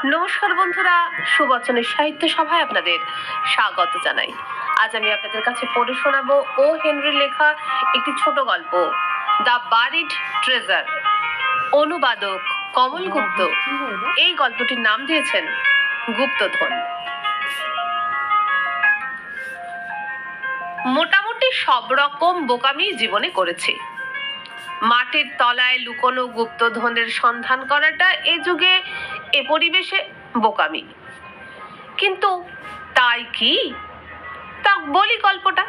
নমস্কার বন্ধুরা, সুবচনের সাহিত্য সভায় আপনাদের স্বাগত জানাই। আজ আমি আপনাদের কাছে পড়ে শোনাবো ও হেনরির লেখা একটি ছোট গল্প, দ্য বারিড ট্রেজার। অনুবাদক কমল গুপ্ত এই গল্পটির নাম দিয়েছেন গুপ্তধন। মোটামুটি সব রকম বোকামি জীবনে করেছি। মাটির তলায় লুকোনো গুপ্তধনের সন্ধান করাটা এ যুগে এ পরিবেশে বোকামি। কিন্তু তাই কি? তা বলি গল্পটা।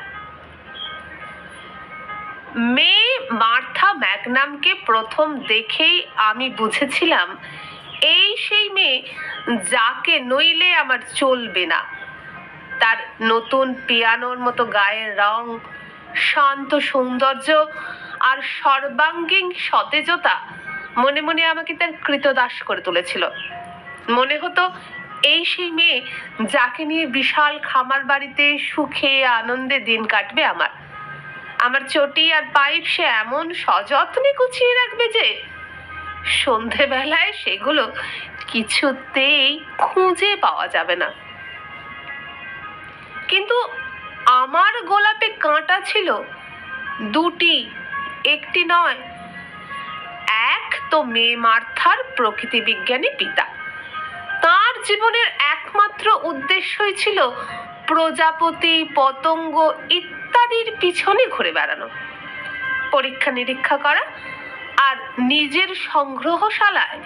মেয়ে মার্থা ম্যাগনামকে প্রথম দেখেই আমি বুঝেছিলাম এই সেই মেয়ে যাকে নইলে আমার চলবে না। তার নতুন পিয়ানোর মতো গায়ের রং, শান্ত সৌন্দর্য আর সর্বাঙ্গীন সতেজতা মনে মনে আমাকে তার কৃতদাস করে তুলেছিল। মনে হতো এই সেই মেয়ে যাকে নিয়ে বিশাল খামার বাড়িতে সুখে আনন্দে দিন কাটবে আমার। আমার চটি আর পাইপ সে এমন সযত্নে গুছিয়ে রাখবে যে সন্ধেবেলায় সেগুলো কিছুতেই খুঁজে পাওয়া যাবে না। কিন্তু আমার গোলাপে কাঁটা ছিল দুটি, একটি নয়। এক তো মেয়ে মার্থার প্রকৃতি বিজ্ঞানী পিতা। তার জীবনের একমাত্র উদ্দেশ্যই ছিল প্রজাপতি, পতঙ্গ ইত্যাদির পিছনে ঘুরে বেড়ানো, পরীক্ষা নিরীক্ষা করা আর নিজের সংগ্রহশালায়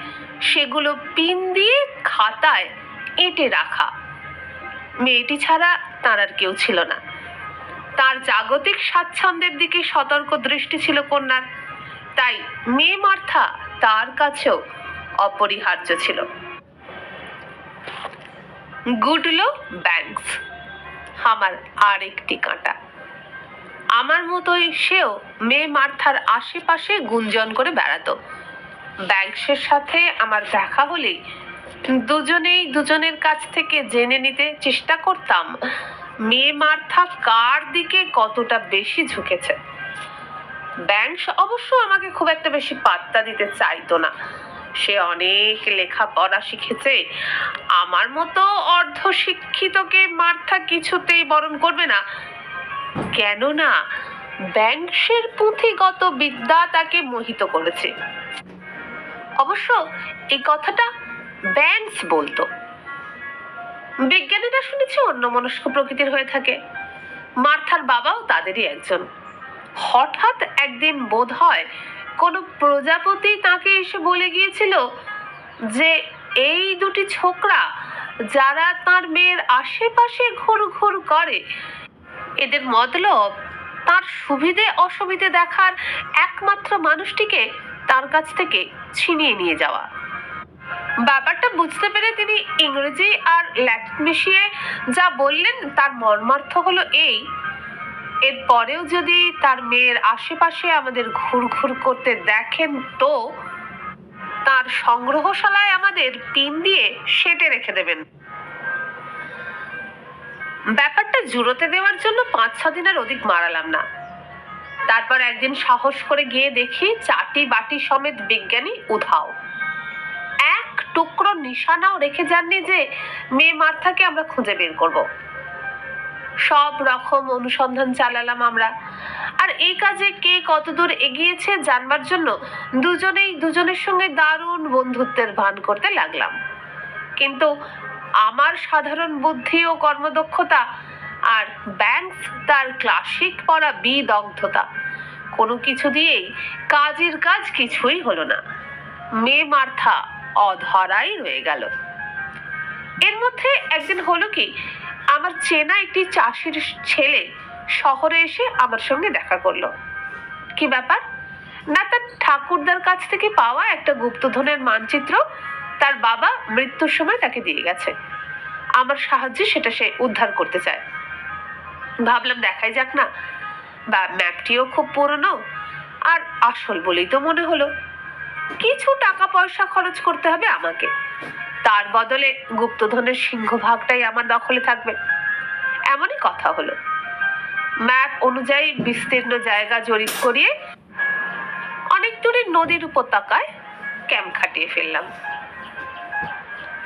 সেগুলো পিন দিয়ে খাতায় এঁটে রাখা। মেয়েটি ছাড়া তার আর কেউ ছিল না। তার জাগতিক স্বাচ্ছন্দ্যের দিকে সতর্ক দৃষ্টি ছিল কন্যার, তাই মেয়ে মার্থা তার কাছেও অপরিহার্য ছিল। গুডলো ব্যাংকস আমার আরেকটি কাঁটা। আমার মতোই সেও মেয়ে মার্থার আশেপাশে গুঞ্জন করে বেড়াতো। ব্যাংকসের সাথে আমার দেখা হলেই দুজনেই দুজনের কাছ থেকে জেনে নিতে চেষ্টা করতাম মেয়ে মার্থা কার দিকে কতটা বেশি ঝুঁকেছে। ব্যাংকস অবশ্য আমাকে খুব একটা বেশি পাত্তা দিতে চাইতো না। সে অনেক লেখাপড়া শিখেছে। আমার মতো অর্ধ শিক্ষিতকে মার্থা কিছুতেই বরণ করবে না, কেননা ব্যাংকসের পুঁথিগত বিদ্যা তাকে মোহিত করেছে। অবশ্য এই কথাটা ব্যাংকস বলতো। বিজ্ঞানীরা শুনেছি অন্যমনস্ক প্রকৃতির হয়ে থাকে। মার্থার বাবাও তাদেরই একজন। হঠাৎ একদিন বোধ হয় কোনো প্রজাপতি তাকে এসে বলে গিয়েছিল যে এই দুটি ছোকরা যারা তার মেয়ের আশেপাশে ঘুরঘুর করে, এদের মতলব তার সুবিধে অসুবিধে দেখার একমাত্র মানুষটিকে তার কাছ থেকে ছিনিয়ে নিয়ে যাওয়া। ব্যাপারটা বুঝতে পেরে তিনি ইংরেজি আর ল্যাটিন মিশিয়ে যা বললেন তার মর্মার্থ হলো এই, এর পরেও যদি তার মেয়ের আশেপাশে আমাদের ঘুরঘুর করতে দেখেন তো তার সংগ্রহশালায় আমাদের পিন দিয়ে সেটে রেখে দেবেন। ব্যাপারটা জুড়োতে দেওয়ার জন্য 5-6 দিনের অধিক মারালাম না। তারপর একদিন সাহস করে গিয়ে দেখি চাটি বাটি সমেত বিজ্ঞানী উধাও। এক টুকরো নিশানাও রেখে যাননি যে মেয়ে মার্থাকে আমরা খুঁজে বের করব। সব রকম অনুসন্ধান চালালাম আমরা, আর এই কাজে কে কতদূর এগিয়েছে জানবার জন্য দুজনেই দুজনের সঙ্গে দারুণ বন্ধুত্বের ভান করতে লাগলাম। কিন্তু আমার সাধারণ বুদ্ধি ও কর্মদক্ষতা আর ব্যাংকস তার ক্লাসিক পড়া বিদগ্ধতা, কোনো কিছু দিয়েই কাজের কাজ কিছুই হলো না। মেয়ে মার্থা অধরাই রয়ে গেল। এর মধ্যে একদিন হলো কি, আমার চেনা একটি চাষির ছেলে শহরে এসে আমার সঙ্গে দেখা করলো। কি ব্যাপার না, তার ঠাকুরদার কাছ থেকে পাওয়া একটা গুপ্তধনের মানচিত্র তার বাবা মৃত্যুর সময় তাকে দিয়ে গেছে। আমার সাহায্যে সেটা সে উদ্ধার করতে চায়। ভাবলাম দেখাই যাক না, বা ম্যাপটিও খুব পুরনো আর আসল বলেই তো মনে হলো। কিছু টাকা পয়সা খরচ করতে হবে আমাকে, তার বদলে গুপ্তধনের সিংহভাগটাই আমার দখলে থাকবে। এমনই কথা হলো। ম্যাপ অনুযায়ী বিস্তীর্ণ জায়গা জরিপ করিয়ে অনেক দূরে নদীর উপত্যকায় ক্যাম্প খাটিয়ে ফেললাম।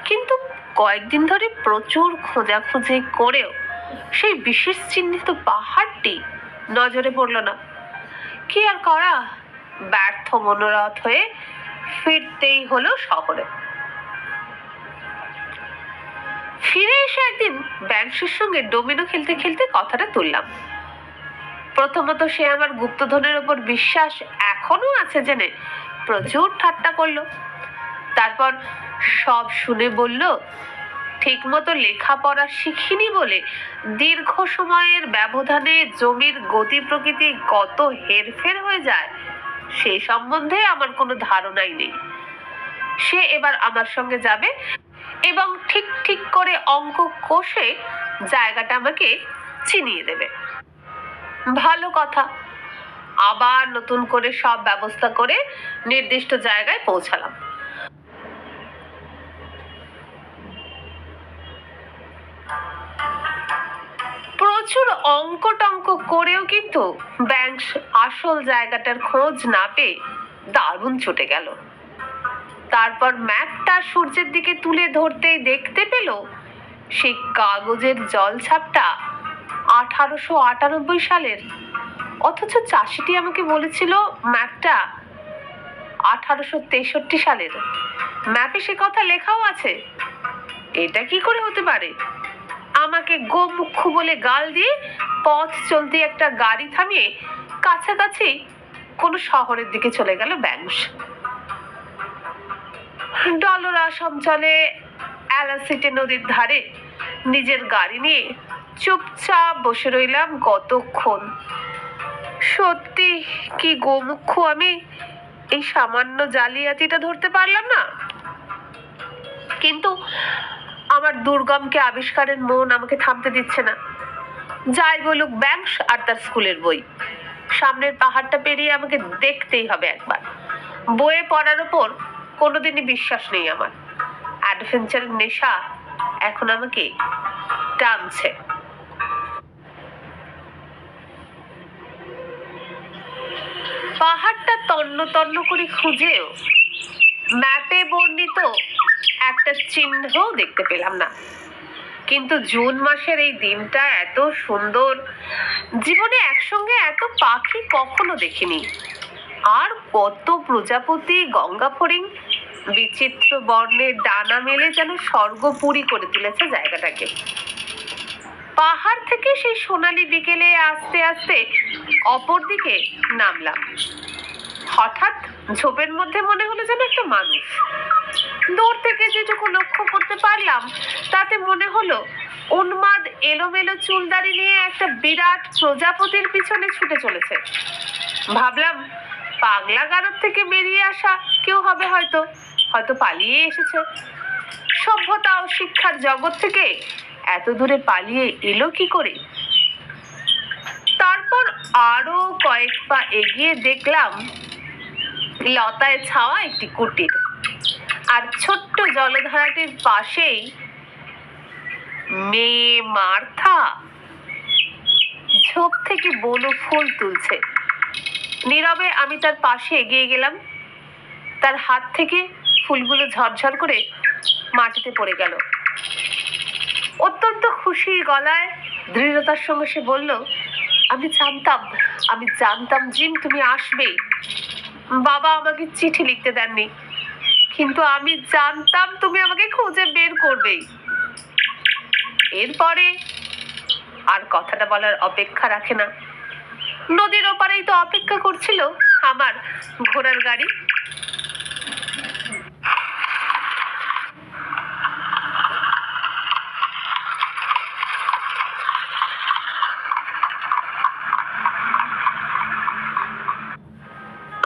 কিন্তু কয়েকদিন ধরে প্রচুর খোঁজাখুঁজি করেও সেই বিশেষ চিহ্নিত পাহাড়টি নজরে পড়ল না। কি আর করা, ব্যর্থ মনোরথ হয়ে ফিরতেই হলো শহরে। ফিরে এসে একদিন ব্যাংশের সঙ্গে ডোমিনো খেলতে খেলতে কথাটা তুললাম। প্রথমত সে আমার গুপ্তধনের ওপর বিশ্বাস এখনো আছে জেনে প্রচুর ঠাট্টা করলো। তারপর সব শুনে বলল, ঠিক মতো লেখাপড়া শিখিনি বলে দীর্ঘ সময়ের ব্যবধানে জমির গতি প্রকৃতি কত হেরফের হয়ে যায় সে সম্বন্ধে আমার কোনো ধারণাই নেই। সে এবার আমার সঙ্গে যাবে এবং ঠিক ঠিক করে অঙ্ক কষে জায়গাটা আমাকে চিনিয়ে দেবে। ভালো কথা। আবার নতুন করে সব ব্যবস্থা করে নির্দিষ্ট জায়গায় পৌঁছালাম। প্রচুর অঙ্ক টঙ্ক করেও কিন্তু ব্যাংক আসল জায়গাটার খোঁজ না পেয়ে দারুণ ছুটে গেল। তারপর ম্যাপটা সূর্যের দিকে তুলে ধরতেই দেখতে পেল সেই কাগজের জলছাপটা 1898 সালের, অথচ চাষিটি আমাকে বলেছিল ম্যাপটা 1863 সালের। ম্যাপে সে কথা লেখাও আছে। এটা কি করে হতে পারে? আমাকে গোমুখ্য বলে গাল দিয়ে পথ চলতে একটা গাড়ি থামিয়ে কাছাকাছি কোনো শহরের দিকে চলে গেল ব্যাংশ। ডলরা সমচলে অ্যালাসিটে নদীর ধারে নিজের গাড়ি নিয়ে চুপচাপ বসে রইলাম কতক্ষণ। সত্যি কি গোমুখ্য আমি, এই সামান্য জালিয়াতিটা ধরতে পারলাম না। কিন্তু আমার দুর্গমকে আবিষ্কারের মন আমাকে থামতে দিচ্ছে না। যাই বলুক ব্যাংশ আর তার স্কুলের বই, সামনের পাহাড়টা পেরিয়ে আমাকে দেখতেই হবে একবার। বইয়ে পড়ার ওপর কোনোদিনই বিশ্বাস নেই আমার। অ্যাডভেঞ্চারের নেশা এখন আমাকে টানছে। পাহাড়টা তন্ন তন্ন করে খুঁজেও ম্যাপে বর্ণিত একটা চিহ্নও দেখতে পেলাম না। কিন্তু জুন মাসের এই দিনটা এত সুন্দর, জীবনে একসঙ্গে এত পাখি কখনো দেখিনি। আর কত প্রজাপতি, গঙ্গা ফড়িং বিচিত্র বর্ণের ডানা মেলে যেন স্বর্গপুরী করে তুলেছে জায়গাটাকে। পাহাড় থেকে সেই সোনালি বিকেলে আস্তে আস্তে অপর দিকে নামলাম। হঠাৎ ঝোপের মধ্যে মনে হলো যেন একটা মানুষ। দূর থেকে যেটুকু লক্ষ্য করতে পারলাম তাতে মনে হলো উন্মাদ এলোমেলো চুলদারি নিয়ে একটা বিরাট প্রজাপতির পিছনে ছুটে চলেছে। ভাবলাম পাগলা গারদ থেকে বেরিয়ে আসা কেউ হবে, হয়তো পালিয়ে এসেছে। সভ্যতা ও শিক্ষার জগৎ থেকে এত দূরে পালিয়ে এলো কি করে? তারপর আরো কয়েক পা এগিয়ে দেখলাম লতায় ছাওয়া একটি কুটির, আর ছোট্ট জলধারাটির পাশেই মেয়ে মার্থা ঝোপ থেকে বনো ফুল তুলছে। নীরবে আমি তার পাশে এগিয়ে গেলাম। তার হাত থেকে ফুলগুলো ঝরঝর করে মাটিতে পড়ে গেল। অত্যন্ত খুশি গলায় দৃঢ়তার সঙ্গে সে বলল, আমি জানতাম জিম তুমি আসবেই। বাবা আমাকে চিঠি লিখতে দেননি, কিন্তু আমি জানতাম তুমি আমাকে খুঁজে বের করবেই। এরপরে আর কথাটা বলার অপেক্ষা রাখে না। নদীর ওপারেই তো অপেক্ষা করছিল আমার ঘোড়ার গাড়ি।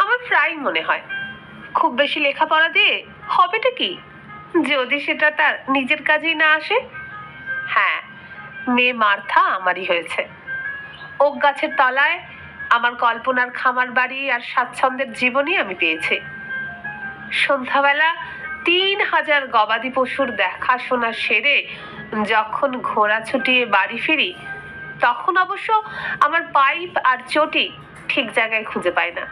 আমার প্রায় মনে হয় খুব বেশি লেখাপড়া দিয়ে হবেটা কি, যদি সেটা তার নিজের কাজেই না আসে। হ্যাঁ, মেয়ে মার্থা আমারই হয়েছে। ওক গাছের তলায় আমার কল্পনার খামার বাড়ি আর স্বাচ্ছন্দ্যের জীবনই আমি পেয়েছি। সন্ধ্যাবেলা 3000 গবাদি পশুর দেখাশোনা সেরে যখন ঘোড়া ছুটিয়ে বাড়ি ফিরি, তখন অবশ্য আমার পাইপ আর চটি ঠিক জায়গায় খুঁজে পাই না।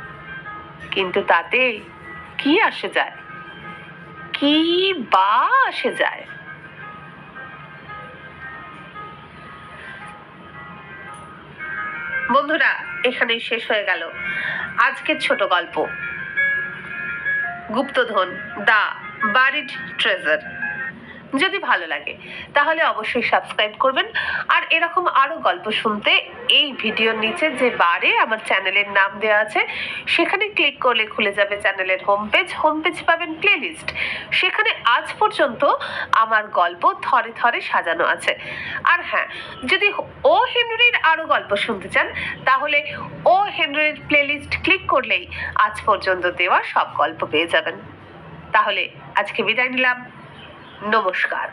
কিন্তু তাতে কি আসে যায়? কি বা আসে যায়। বন্ধুরা, এখানেই শেষ হয়ে গেল আজকের ছোট গল্প গুপ্তধন, দা বারিড ট্রেজার। যদি ভালো লাগে তাহলে অবশ্যই সাবস্ক্রাইব করবেন। আর এরকম আরো গল্প শুনতে এই ভিডিওর নিচে যে বারে আমার চ্যানেলের নাম দেওয়া আছে সেখানে ক্লিক করলে খুলে যাবে চ্যানেলের হোম পেজ পাবেন প্লেলিস্ট। সেখানে আজ পর্যন্ত আমার গল্প থরে থরে সাজানো আছে। আর হ্যাঁ, যদি ও হেনরির আরো গল্প শুনতে চান তাহলে ও হেনরির প্লেলিস্ট ক্লিক করলেই আজ পর্যন্ত দেওয়া সব গল্প পেয়ে যাবেন। তাহলে আজকে বিদায় নিলাম। নমস্কার।